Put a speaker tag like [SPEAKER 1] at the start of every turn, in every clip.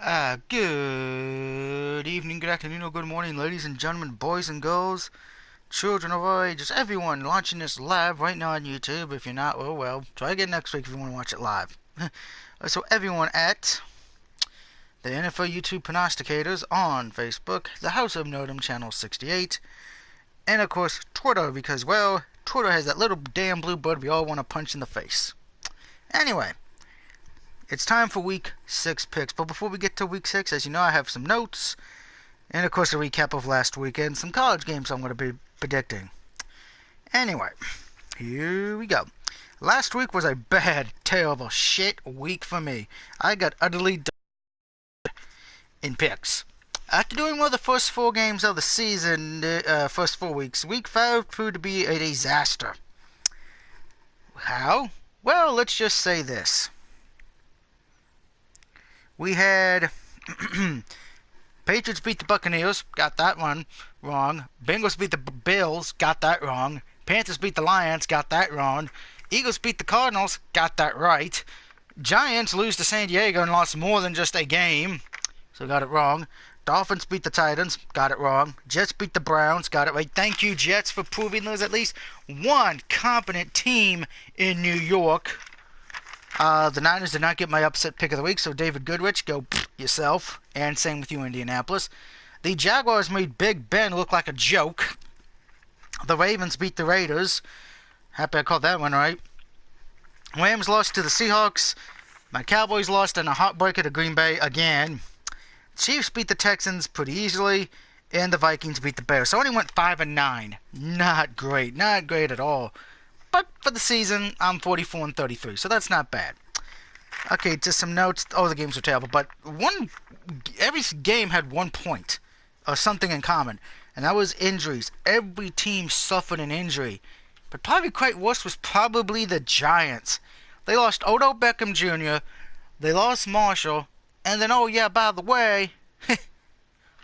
[SPEAKER 1] Good evening, good afternoon, or good morning, ladies and gentlemen, boys and girls, children of all ages, everyone watching this live right now on YouTube. If you're not, oh well, try again next week if you want to watch it live. So everyone at the NFL YouTube Pronosticators on Facebook, the House of Nodum Channel 68, and of course Twitter, because, well, Twitter has that little damn blue bird we all want to punch in the face. Anyway, it's time for Week 6 picks, but before we get to Week 6, as you know, I have some notes, and of course a recap of last weekend, some college games I'm going to be predicting. Anyway, here we go. Last week was a bad, terrible, shit week for me. I got utterly done in picks. After doing well the first 4 games of the season, first 4 weeks, Week 5 proved to be a disaster. How? Well, let's just say this. We had Patriots beat the Buccaneers, got that one wrong. Bengals beat the Bills, got that wrong. Panthers beat the Lions, got that wrong. Eagles beat the Cardinals, got that right. Giants lose to San Diego and lost more than just a game, so got it wrong. Dolphins beat the Titans, got it wrong. Jets beat the Browns, got it right. Thank you, Jets, for proving there's at least one competent team in New York. The Niners did not get my upset pick of the week, so David Goodrich, go yourself. And same with you, Indianapolis. The Jaguars made Big Ben look like a joke. The Ravens beat the Raiders. Happy I called that one right. Rams lost to the Seahawks. My Cowboys lost in a heartbreaker to Green Bay again. Chiefs beat the Texans pretty easily. And the Vikings beat the Bears. So I only went 5-9. Not great. Not great at all. But for the season, I'm 44-33, so that's not bad. Okay, just some notes. Oh, the games were terrible, but every game had 1 point or something in common, and that was injuries. Every team suffered an injury, but probably quite worse was probably the Giants. They lost Odell Beckham Jr., they lost Marshall, and then, oh yeah, by the way,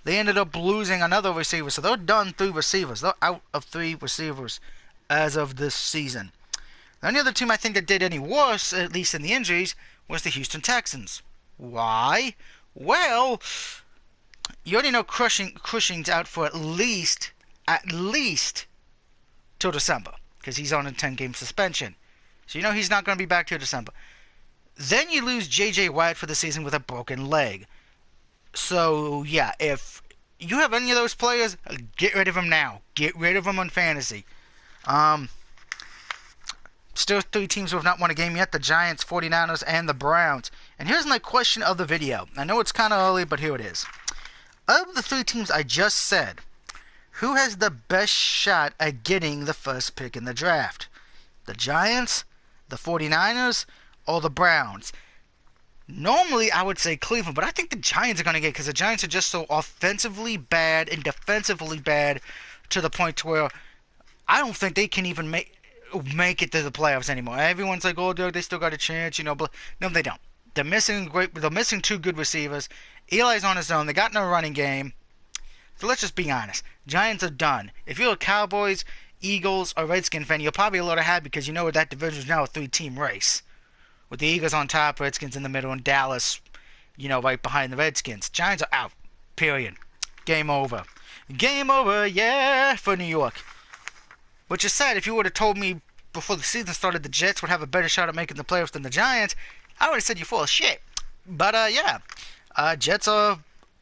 [SPEAKER 1] they ended up losing another receiver, so they're done 3 receivers. They're out of 3 receivers as of this season. The only other team I think that did any worse, at least in the injuries, was the Houston Texans. Why? Well, you already know Cushing's out for at least till December, because he's on a 10-game suspension. So you know he's not going to be back till December. Then you lose J.J. Watt for the season with a broken leg. So yeah, if you have any of those players, get rid of them now. Get rid of them on fantasy. Still 3 teams who have not won a game yet, the Giants, 49ers, and the Browns. And here's my question of the video. I know it's kind of early, but here it is. Of the 3 teams I just said, who has the best shot at getting the first pick in the draft? The Giants, the 49ers, or the Browns? Normally, I would say Cleveland, but I think the Giants are going to get it because the Giants are just so offensively bad and defensively bad to the point to where I don't think they can even make it to the playoffs anymore. Everyone's like, oh, they still got a chance, you know. But no, they don't. They're missing 2 good receivers. Eli's on his own. They got no running game. So let's just be honest. Giants are done. If you're a Cowboys, Eagles, or Redskins fan, you're probably a little happy because you know that division is now a 3-team race. With the Eagles on top, Redskins in the middle, and Dallas, you know, right behind the Redskins. Giants are out. Period. Game over. Game over, yeah, for New York. Which is sad. If you would have told me before the season started the Jets would have a better shot at making the playoffs than the Giants, I would have said you're full of shit. But, yeah. Jets are,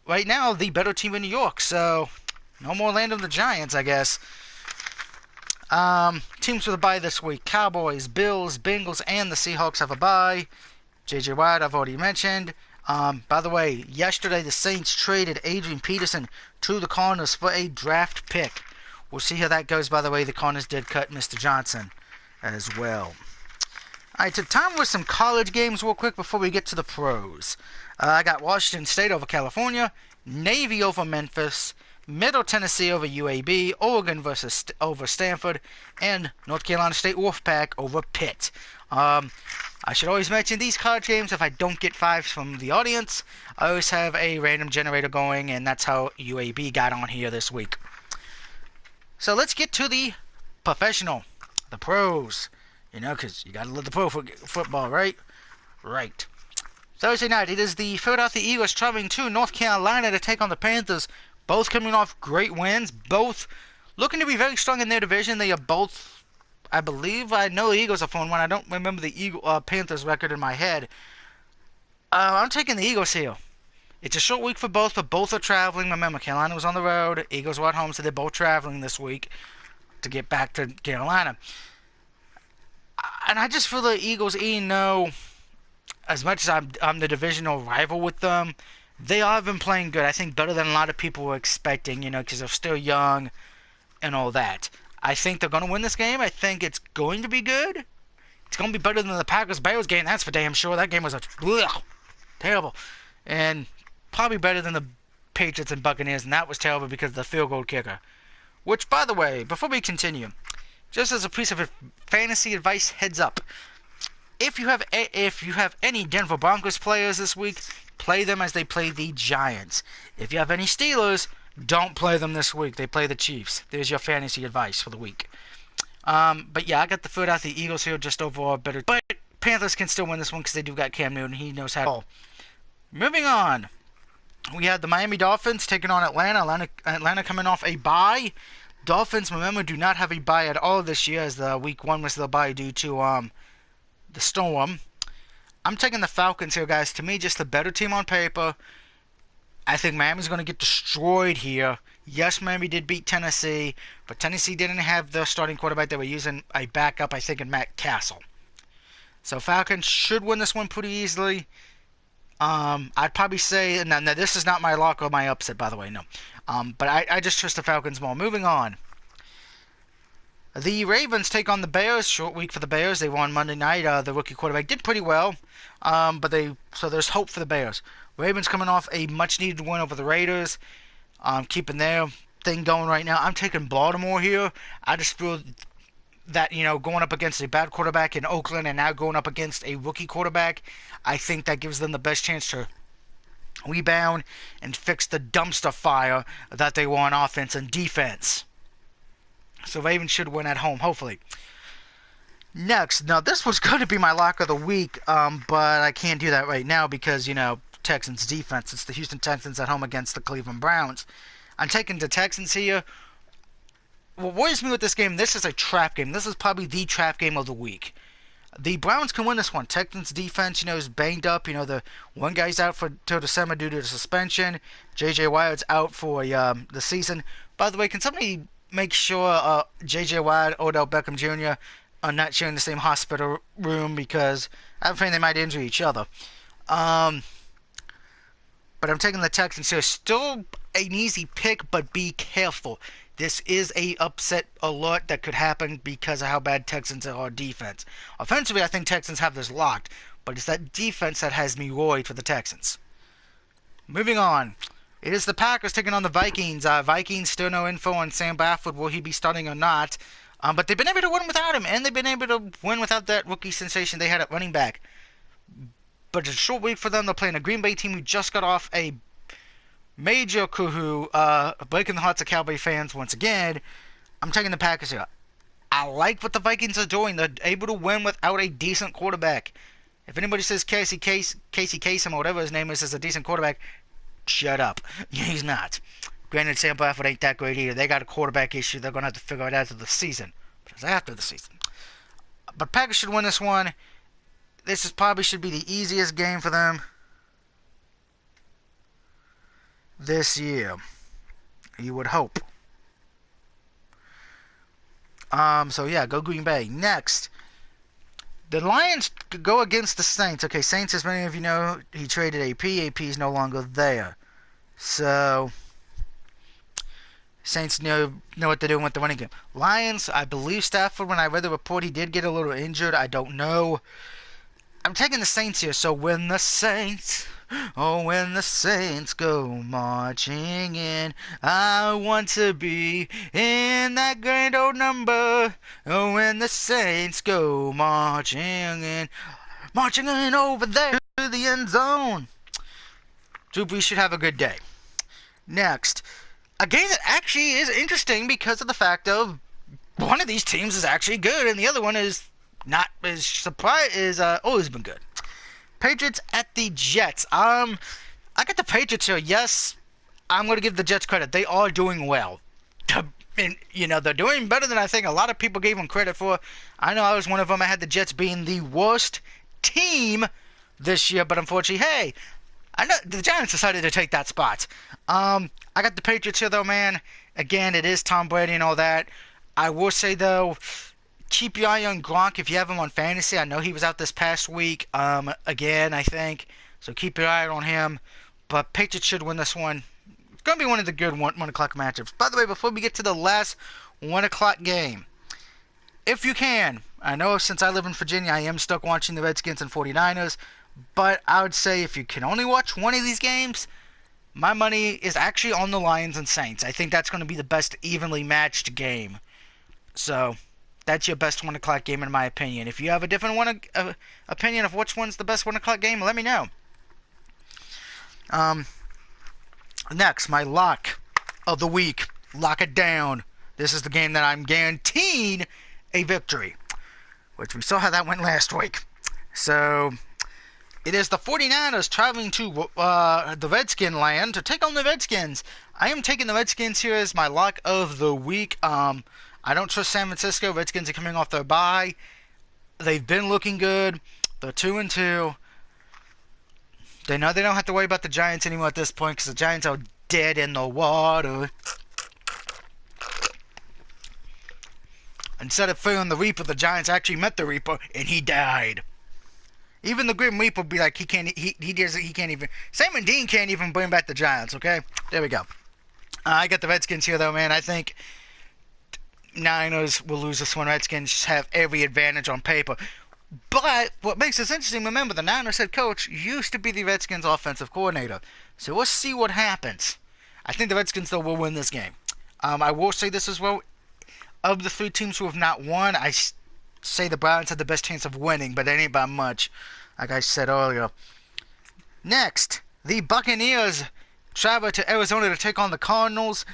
[SPEAKER 1] right now, the better team in New York. So, no more land of the Giants, I guess. Teams with a bye this week. Cowboys, Bills, Bengals, and the Seahawks have a bye. J.J. Watt, I've already mentioned. By the way, yesterday the Saints traded Adrian Peterson to the Cardinals for a draft pick. We'll see how that goes. By the way, the Cardinals did cut Mr. Johnson as well. Alright, so time with some college games real quick before we get to the pros. I got Washington State over California, Navy over Memphis, Middle Tennessee over UAB, Oregon over Stanford, and North Carolina State Wolfpack over Pitt. I should always mention these college games, if I don't get 5s from the audience, I always have a random generator going, and that's how UAB got on here this week. So let's get to the professional, the pros. You know, because you got to love the pro football, right? Right. Thursday night, it is the Philadelphia Eagles traveling to North Carolina to take on the Panthers. Both coming off great wins. Both looking to be very strong in their division. They are both, I believe, I know the Eagles are 4-1. I don't remember the Panthers record in my head. I'm taking the Eagles here. It's a short week for both, but both are traveling. Remember, Carolina was on the road. Eagles were at home, so they're both traveling this week to get back to Carolina. And I just feel the Eagles, even though, as much as I'm the divisional rival with them, they have been playing good. I think better than a lot of people were expecting, because they're still young and all that. I think they're going to win this game. I think it's going to be good. It's going to be better than the Packers-Bears game, that's for damn sure. That game was terrible. And probably better than the Patriots and Buccaneers, and that was terrible because of the field goal kicker. Which, by the way, before we continue, just as a piece of fantasy advice, heads up. If you have any Denver Broncos players this week, play them as they play the Giants. If you have any Steelers, don't play them this week. They play the Chiefs. There's your fantasy advice for the week. But yeah, I got the foot out the Eagles here, just overall better. But Panthers can still win this one because they do got Cam Newton. He knows how to. Moving on, we had the Miami Dolphins taking on Atlanta. Atlanta coming off a bye. Dolphins, remember, do not have a bye at all this year, as the week 1 was the bye due to the storm. I'm taking the Falcons here, guys. To me, just the better team on paper. I think Miami's going to get destroyed here. Yes, Miami did beat Tennessee, but Tennessee didn't have the starting quarterback. They were using a backup, I think, in Matt Castle. So Falcons should win this one pretty easily. I'd probably say, now this is not my lock or my upset, by the way, no. But I just trust the Falcons more. Moving on. The Ravens take on the Bears. Short week for the Bears. They won Monday night. The rookie quarterback did pretty well. So there's hope for the Bears. Ravens coming off a much-needed win over the Raiders. Keeping their thing going right now. I'm taking Baltimore here. I just feel that, going up against a bad quarterback in Oakland and now going up against a rookie quarterback, I think that gives them the best chance to rebound and fix the dumpster fire that they were on offense and defense. So Ravens should win at home, hopefully. Next, now this was going to be my lock of the week, but I can't do that right now because, Texans defense. It's the Houston Texans at home against the Cleveland Browns. I'm taking the Texans here. What worries me with this game, this is a trap game. This is probably the trap game of the week. The Browns can win this one. Texans defense, is banged up. The one guy's out till December due to the suspension. J.J. Watt's out for the season. By the way, can somebody make sure J.J. Watt, Odell Beckham Jr. are not sharing the same hospital room because I have a feeling they might injure each other. But I'm taking the Texans here. Still an easy pick, but be careful. This is a upset alert that could happen because of how bad Texans are on defense. Offensively, I think Texans have this locked, but it's that defense that has me worried for the Texans. Moving on. It is the Packers taking on the Vikings. Vikings, still no info on Sam Bradford. Will he be starting or not? But they've been able to win without him, and they've been able to win without that rookie sensation they had at running back. But it's a short week for them. They're playing a Green Bay team who just got off a major coup, breaking the hearts of Cowboy fans once again. I'm taking the Packers here. I like what the Vikings are doing. They're able to win without a decent quarterback. If anybody says Casey Kasem or whatever his name is a decent quarterback, shut up. He's not. Granted, Sam Bradford ain't that great either. They got a quarterback issue. They're going to have to figure it out after the season. But it's after the season. But Packers should win this one. This probably should be the easiest game for them this year. You would hope. So yeah, go Green Bay. Next, the Lions go against the Saints. Okay, Saints, as many of you know, he traded AP. AP is no longer there. So Saints know what they're doing with the running game. Lions, I believe Stafford, when I read the report, he did get a little injured. I don't know. I'm taking the Saints here. So when the Saints go marching in, I want to be in that grand old number. Oh, when the Saints go marching in over there to the end zone. Drew Brees should have a good day. Next, a game that actually is interesting because of the fact of one of these teams is actually good and the other one is not as always been good. Patriots at the Jets. I got the Patriots here. Yes, I'm going to give the Jets credit. They are doing well. And, they're doing better than I think a lot of people gave them credit for. I know I was one of them. I had the Jets being the worst team this year, but unfortunately, hey, I know the Giants decided to take that spot. I got the Patriots here, though, man. Again, it is Tom Brady and all that. I will say, though, keep your eye on Gronk if you have him on fantasy. I know he was out this past week, again, I think. So keep your eye on him. But Patriots should win this one. It's going to be one of the good 1 o'clock matchups. By the way, before we get to the last 1 o'clock game, if you can, I know since I live in Virginia, I am stuck watching the Redskins and 49ers. But I would say if you can only watch one of these games, my money is actually on the Lions and Saints. I think that's going to be the best evenly matched game. So that's your best 1 o'clock game in my opinion. If you have a different opinion of which one's the best 1 o'clock game, let me know. Next, my lock of the week. Lock it down. This is the game that I'm guaranteeing a victory, which we saw how that went last week. So it is the 49ers traveling to the Redskin land to take on the Redskins. I am taking the Redskins here as my lock of the week. I don't trust San Francisco. Redskins are coming off their bye. They've been looking good. They're 2-2. They know they don't have to worry about the Giants anymore at this point because the Giants are dead in the water. Instead of fearing the Reaper, the Giants actually met the Reaper and he died. Even the Grim Reaper would be like, he can't even. Sam and Dean can't even bring back the Giants. Okay, there we go. I got the Redskins here though, man. I think Niners will lose this one. Redskins have every advantage on paper. But what makes this interesting, remember, the Niners head coach used to be the Redskins offensive coordinator. So we'll see what happens. I think the Redskins, though, will win this game. I will say this as well. Of the 3 teams who have not won, I say the Browns had the best chance of winning, but it ain't by much, like I said earlier. Next, the Buccaneers travel to Arizona to take on the Cardinals.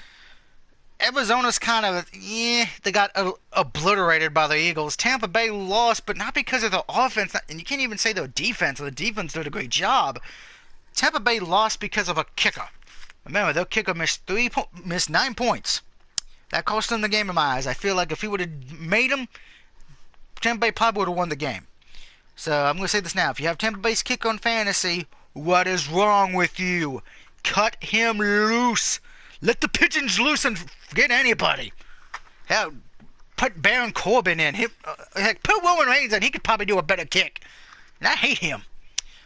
[SPEAKER 1] Arizona's kind of, they got obliterated by the Eagles. Tampa Bay lost, but not because of their offense, and you can't even say their defense. The defense did a great job. Tampa Bay lost because of a kicker. Remember, their kicker missed 9 points. That cost them the game in my eyes. I feel like if he would have made them, Tampa Bay probably would have won the game. So I'm going to say this now. If you have Tampa Bay's kicker on fantasy, what is wrong with you? Cut him loose. Let the pigeons loose and get anybody. Hell, put Baron Corbin in. Heck, put Roman Reigns in. He could probably do a better kick. And I hate him.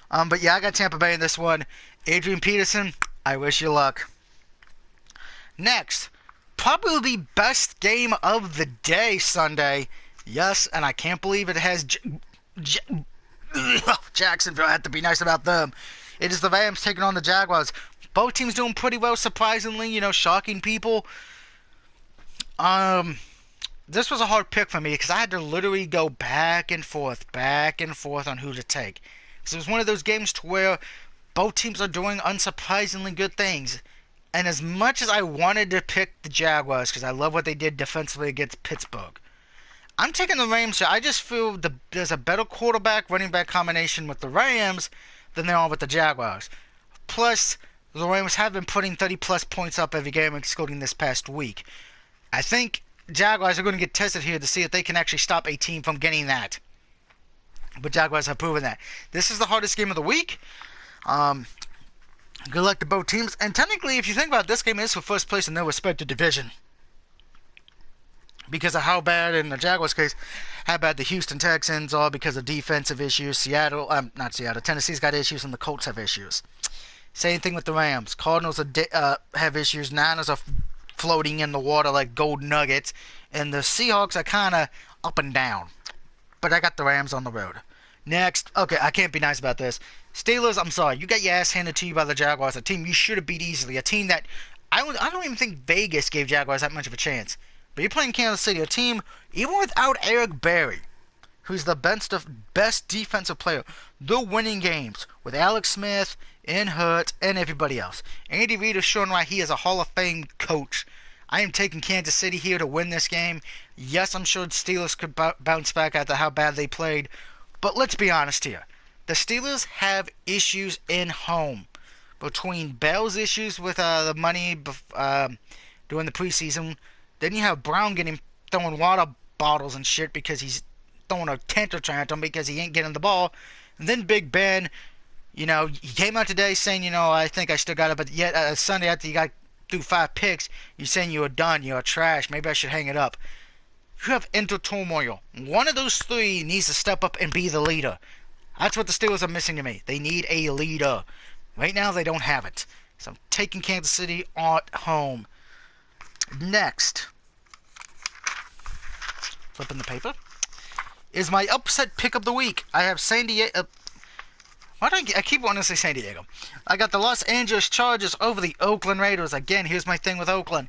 [SPEAKER 1] But yeah, I got Tampa Bay in this one. Adrian Peterson, I wish you luck. Next, probably the best game of the day Sunday. Yes, and I can't believe it has Jacksonville. I have to be nice about them. It is the Rams taking on the Jaguars. Both teams doing pretty well, surprisingly, shocking people. This was a hard pick for me because I had to literally go back and forth on who to take. Because it was one of those games to where both teams are doing unsurprisingly good things. And as much as I wanted to pick the Jaguars because I love what they did defensively against Pittsburgh, I'm taking the Rams here. I just feel there's a better quarterback, running back combination with the Rams than there are with the Jaguars. Plus, the Rams have been putting 30-plus points up every game, excluding this past week. I think Jaguars are going to get tested here to see if they can actually stop a team from getting that. But Jaguars have proven that. This is the hardest game of the week. Good luck to both teams. And technically, if you think about it, this game is for first place in their respective division. Because of how bad, in the Jaguars' case, how bad the Houston Texans are because of defensive issues. Tennessee's got issues and the Colts have issues. Same thing with the Rams. Cardinals have issues. Niners are floating in the water like gold nuggets. And the Seahawks are kind of up and down. But I got the Rams on the road. Next. Okay, I can't be nice about this. Steelers, I'm sorry. You got your ass handed to you by the Jaguars. A team you should have beat easily. A team that I don't even think Vegas gave Jaguars that much of a chance. But you're playing Kansas City. A team, even without Eric Berry, who's the best defensive player, they're winning games with Alex Smith and Hurts and everybody else. Andy Reid has shown why he is a Hall of Fame coach. I am taking Kansas City here to win this game. Yes, I'm sure the Steelers could bounce back after how bad they played. But let's be honest here. The Steelers have issues in home. Between Bell's issues with the money during the preseason, then you have Brown throwing water bottles and shit because he's throwing a tantrum because he ain't getting the ball. And then Big Ben, he came out today saying, I think I still got it, but yet Sunday after you got through 5 picks, you're saying you were done, you're trash, maybe I should hang it up. You have inner turmoil. One of those 3 needs to step up and be the leader. That's what the Steelers are missing to me. They need a leader. Right now, they don't have it. So I'm taking Kansas City at home. Next, flipping the paper, is my upset pick of the week. I have San Diego. Why do I keep wanting to say San Diego? I got the Los Angeles Chargers over the Oakland Raiders. Again, here's my thing with Oakland.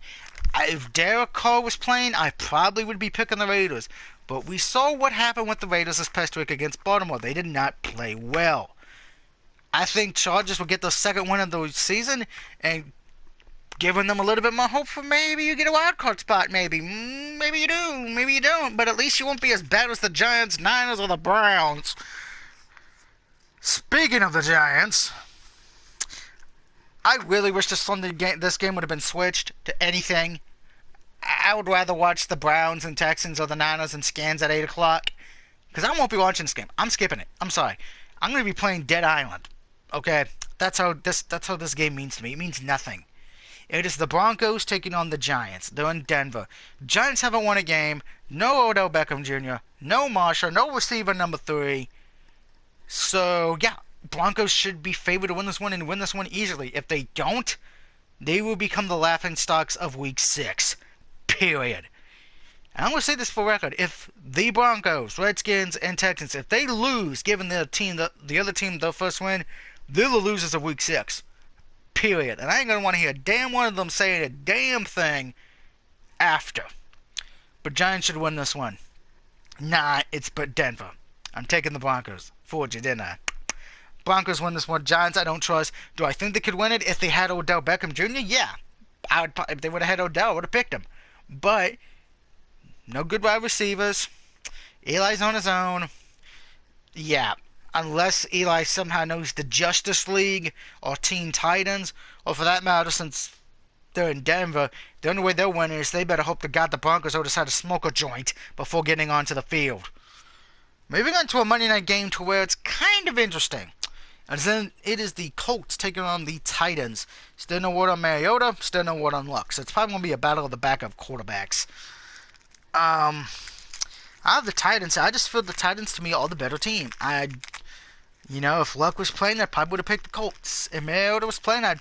[SPEAKER 1] If Derek Carr was playing, I probably would be picking the Raiders. But we saw what happened with the Raiders this past week against Baltimore. They did not play well. I think Chargers will get the second win of the season and giving them a little bit more hope for maybe you get a wild card spot. Maybe you do, maybe you don't. But at least you won't be as bad as the Giants, Niners, or the Browns. Speaking of the Giants, I really wish this game would have been switched to anything. I would rather watch the Browns and Texans or the Niners and Skins at 8 o'clock. Because I won't be watching this game. I'm skipping it. I'm sorry. I'm going to be playing Dead Island. Okay? That's how this game means to me. It means nothing. It is the Broncos taking on the Giants. They're in Denver. Giants haven't won a game. No Odell Beckham Jr. No Marshall. No receiver number 3. So, yeah. Broncos should be favored to win this one and win this one easily. If they don't, they will become the laughingstocks of Week 6. Period. And I'm going to say this for record. If the Broncos, Redskins, and Texans, if they lose, giving the other team their first win, they're the losers of Week 6. Period. And I ain't going to want to hear a damn one of them saying a damn thing after. But Giants should win this one. Nah, it's but Denver. I'm taking the Broncos. Fooled you, didn't I? Broncos win this one. Giants, I don't trust. Do I think they could win it if they had Odell Beckham Jr.? Yeah. If they would have had Odell, I would have picked him. But no good wide receivers. Eli's on his own. Yeah. Unless Eli somehow knows the Justice League or Teen Titans, or for that matter, since they're in Denver, the only way they'll win is they better hope to God the Broncos will decide to smoke a joint before getting onto the field. Moving on to a Monday night game to where it's kind of interesting. And then it is the Colts taking on the Titans. Still no word on Mariota, still no word on Luck. So it's probably going to be a battle of the backup quarterbacks. Out of the Titans, I just feel the Titans to me are the better team. If Luck was playing, I probably would have picked the Colts. If Mariota was playing, I'd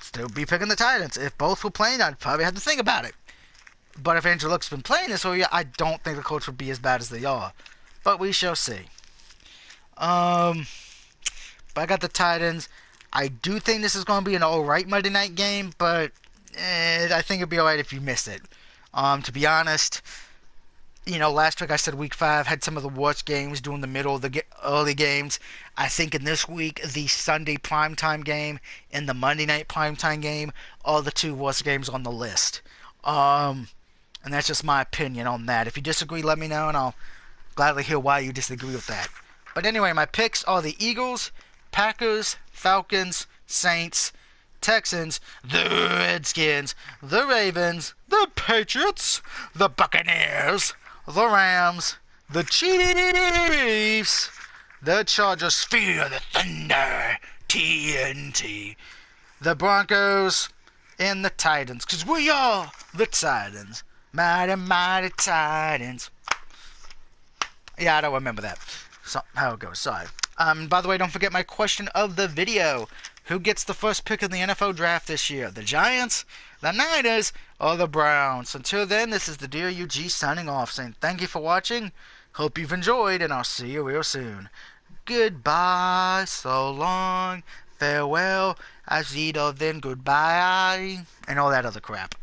[SPEAKER 1] still be picking the Titans. If both were playing, I'd probably have to think about it. But if Andrew Luck's been playing this whole year, I don't think the Colts would be as bad as they are. But we shall see. But I got the Titans. I do think this is going to be an alright Monday night game, but I think it'd be alright if you missed it. To be honest, last week I said Week 5 had some of the worst games during the middle of the early games. I think in this week, the Sunday primetime game and the Monday night primetime game are the 2 worst games on the list. And that's just my opinion on that. If you disagree, let me know, and I'll gladly hear why you disagree with that. But anyway, my picks are the Eagles, Packers, Falcons, Saints, Texans, the Redskins, the Ravens, the Patriots, the Buccaneers, the Rams, the Chiefs, the Chargers, Fear the Thunder, TNT, the Broncos, and the Titans. Because we are the Titans. Mighty, mighty Titans. Yeah, I don't remember that. How it goes, sorry. By the way, don't forget my question of the video. Who gets the first pick in the NFL draft this year? The Giants, the Niners, or the Browns? Until then, this is the Dear UG signing off, saying thank you for watching. Hope you've enjoyed, and I'll see you real soon. Goodbye, so long, farewell, Azito, then goodbye, and all that other crap.